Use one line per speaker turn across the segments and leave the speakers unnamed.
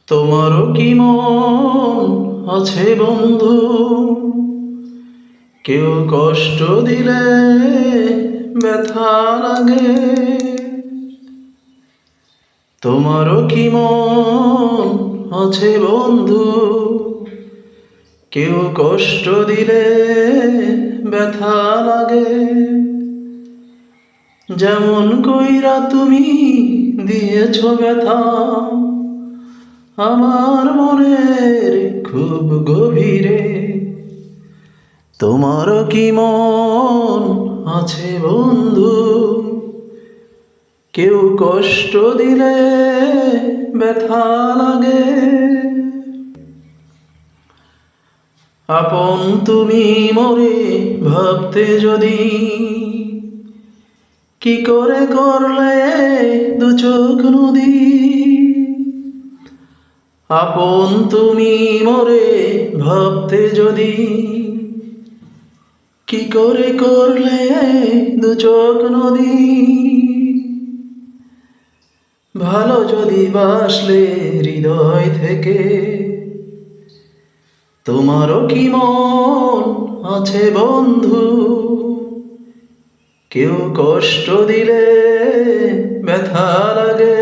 তোমারও কি মন আছে বন্ধু, কেউ কষ্ট দিলে ব্যথা লাগে? তোমারও কি মন আছে বন্ধু, কেউ কষ্ট দিলে ব্যথা লাগে? যেমন কইরা তুমি দিয়েছ ব্যথা আমার মনের খুব গভীরে। তোমারও কি মন আছে বন্ধু, কেউ কষ্ট দিলে ব্যথা লাগে? আপন তুমি মরে ভাবতে যদি, কি করে করলে দু চোখ নদী? আপন তুমি মরে ভাবতে যদি, কি করে করলে দু চোখ নদী? ভালো যদি বাসলে হৃদয় থেকে, তোমারও কি মন আছে বন্ধু, কেউ কষ্ট দিলে ব্যথা লাগে?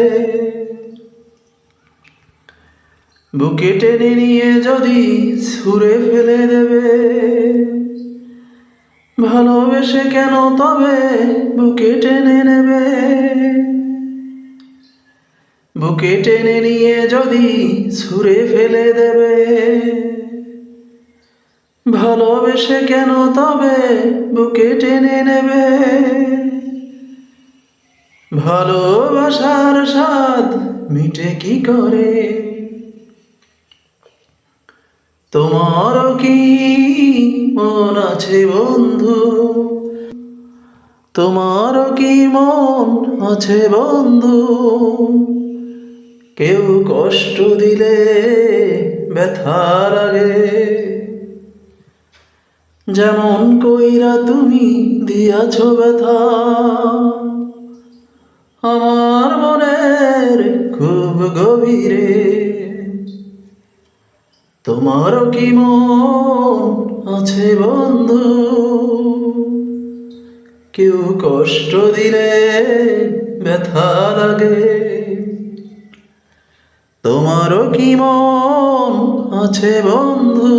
বুকে টেনে নিয়ে যদি ছুঁড়ে ফেলে দেবে, ভালোবেসে কেন তবে বুকে টেনে নেবে? বুকে টেনে নিয়ে যদি ছুঁড়ে ফেলে দেবে, ভালোবেসে কেন তবে বুকে টেনে নেবে? ভালোবাসার স্বাদ মিটে কি করে? তোমারও কি মন আছে বন্ধু, তোমারও কি মন আছে বন্ধু, কেউ কষ্ট দিলে ব্যথা লাগে? যেমন কইরা তুমি দিয়াছ ব্যথা আমার মনের খুব গভীরে। তোমারও কি মন আছে বন্ধু, কেউ কষ্ট দিলে ব্যথা লাগে? তোমারও কি মন আছে বন্ধু?